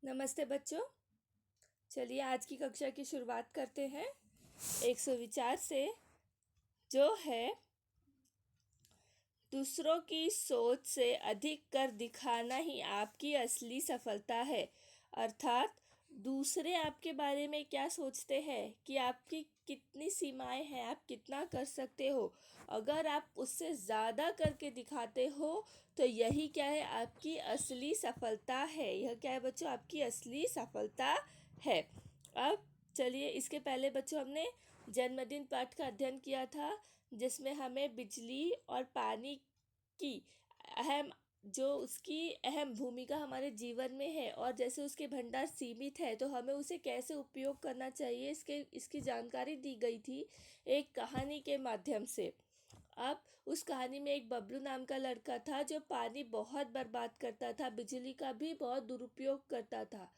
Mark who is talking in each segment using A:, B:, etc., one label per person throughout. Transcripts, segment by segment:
A: नमस्ते बच्चों। चलिए आज की कक्षा की शुरुआत करते हैं। एक सुविचार से जो है, दूसरों की सोच से अधिक कर दिखाना ही आपकी असली सफलता है। अर्थात दूसरे आपके बारे में क्या सोचते हैं, कि आपकी कितनी सीमाएं हैं, आप कितना कर सकते हो। अगर आप उससे ज़्यादा करके दिखाते हो तो यही क्या है, आपकी असली सफलता है। यह क्या है बच्चों, आपकी असली सफलता है। अब चलिए, इसके पहले बच्चों हमने जन्मदिन पाठ का अध्ययन किया था, जिसमें हमें बिजली और पानी की अहम जो उसकी अहम भूमिका हमारे जीवन में है, और जैसे उसके भंडार सीमित है तो हमें उसे कैसे उपयोग करना चाहिए, इसकी जानकारी दी गई थी एक कहानी के माध्यम से। अब उस कहानी में एक बबलू नाम का लड़का था जो पानी बहुत बर्बाद करता था, बिजली का भी बहुत दुरुपयोग करता था।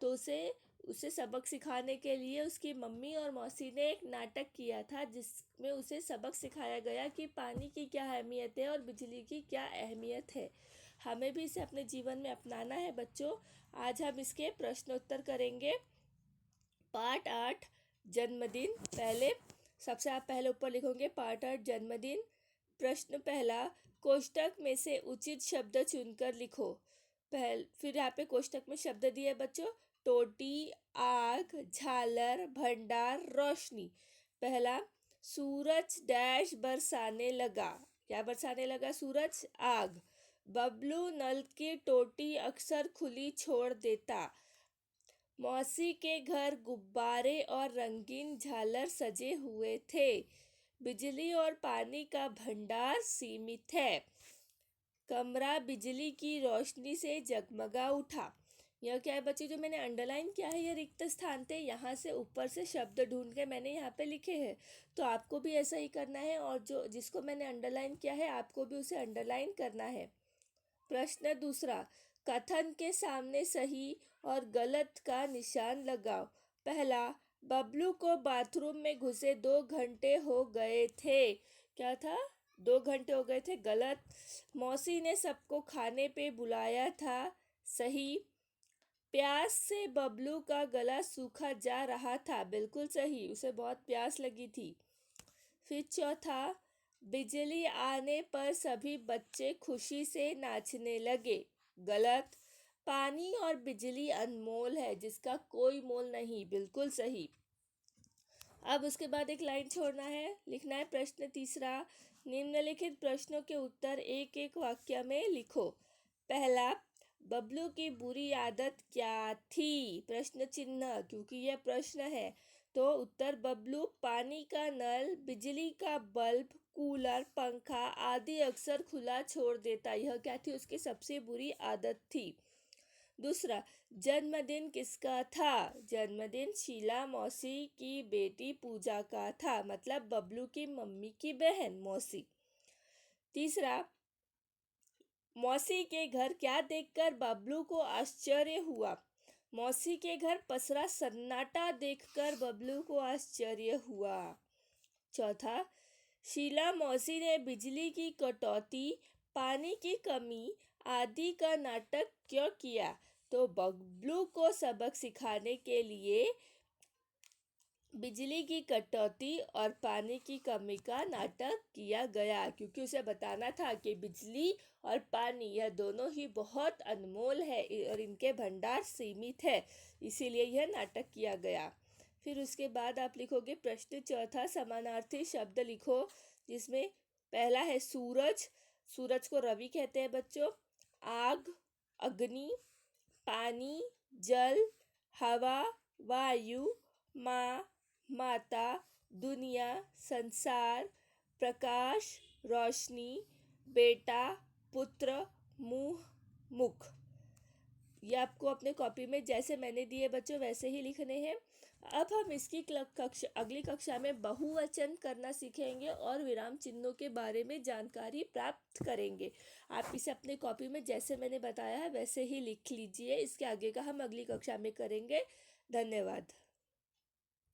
A: तो उसे उसे सबक सिखाने के लिए उसकी मम्मी और मौसी ने एक नाटक किया था, जिसमें उसे सबक सिखाया गया कि पानी की क्या अहमियत है और बिजली की क्या अहमियत है। हमें भी इसे अपने जीवन में अपनाना है बच्चों। आज हम इसके प्रश्नोत्तर करेंगे। पाठ 8 जन्मदिन। सबसे आप पहले ऊपर लिखोगे पाठ 8 जन्मदिन। प्रश्न पहला, कोष्टक में से उचित शब्द चुनकर लिखो। फिर यहाँ पे कोष्टक में शब्द दिए बच्चों, टोटी, आग, झालर, भंडार, रोशनी। पहला, सूरज डैश बरसाने लगा। क्या बरसाने लगा? सूरज। आग। बबलू नल की टोटी अक्सर खुली छोड़ देता। मौसी के घर गुब्बारे और रंगीन झालर सजे हुए थे। बिजली और पानी का भंडार सीमित है। कमरा बिजली की रोशनी से जगमगा उठा। यह क्या है बच्चे, जो मैंने अंडरलाइन किया है, यह रिक्त स्थान थे। यहाँ से ऊपर से शब्द ढूंढ के मैंने यहाँ पे लिखे हैं, तो आपको भी ऐसा ही करना है। और जो जिसको मैंने अंडरलाइन किया है, आपको भी उसे अंडरलाइन करना है। प्रश्न दूसरा, कथन के सामने सही और गलत का निशान लगाओ। पहला, बबलू को बाथरूम में घुसे 2 घंटे हो गए थे। क्या था? 2 घंटे हो गए थे। गलत। मौसी ने सबको खाने पे बुलाया था। सही। प्यास से बबलू का गला सूखा जा रहा था। बिल्कुल सही, उसे बहुत प्यास लगी थी। फिर चौथा, बिजली आने पर सभी बच्चे खुशी से नाचने लगे। गलत। पानी और बिजली अनमोल है, जिसका कोई मोल नहीं। बिल्कुल सही। अब उसके बाद एक लाइन छोड़ना है, लिखना है प्रश्न तीसरा। निम्नलिखित प्रश्नों के उत्तर एक एक वाक्य में लिखो। पहला, बबलू की बुरी आदत क्या थी? प्रश्न चिन्ह, क्योंकि यह प्रश्न है। तो उत्तर, बबलू पानी का नल, बिजली का बल्ब, कूलर, पंखा आदि अक्सर खुला छोड़ देता। यह क्या थी? उसकी सबसे बुरी आदत थी। दूसरा, जन्मदिन किसका था? जन्मदिन शीला मौसी की बेटी पूजा का था, मतलब बबलू की मम्मी की बहन मौसी। तीसरा, मौसी के घर क्या देखकर बबलू को आश्चर्य हुआ? मौसी के घर पसरा सन्नाटा देखकर बबलू को आश्चर्य हुआ। चौथा, शीला मौसी ने बिजली की कटौती, पानी की कमी आदि का नाटक क्यों किया? तो बबलू को सबक सिखाने के लिए बिजली की कटौती और पानी की कमी का नाटक किया गया, क्योंकि उसे बताना था कि बिजली और पानी यह दोनों ही बहुत अनमोल है और इनके भंडार सीमित है, इसीलिए यह नाटक किया गया। फिर उसके बाद आप लिखोगे प्रश्न चौथा, समानार्थी शब्द लिखो, जिसमें पहला है सूरज। सूरज को रवि कहते हैं बच्चों। आग, अग्नि, पानी, जल, हवा, वायु, माँ, माता, दुनिया, संसार, प्रकाश, रोशनी, बेटा, पुत्र, मुंह, मुख। ये आपको अपने कॉपी में जैसे मैंने दिए बच्चों वैसे ही लिखने हैं। अब हम इसकी अगली कक्षा में बहुवचन करना सीखेंगे और विराम चिन्हों के बारे में जानकारी प्राप्त करेंगे। आप इसे अपने कॉपी में जैसे मैंने बताया है वैसे ही लिख लीजिए। इसके आगे का हम अगली कक्षा में करेंगे। धन्यवाद।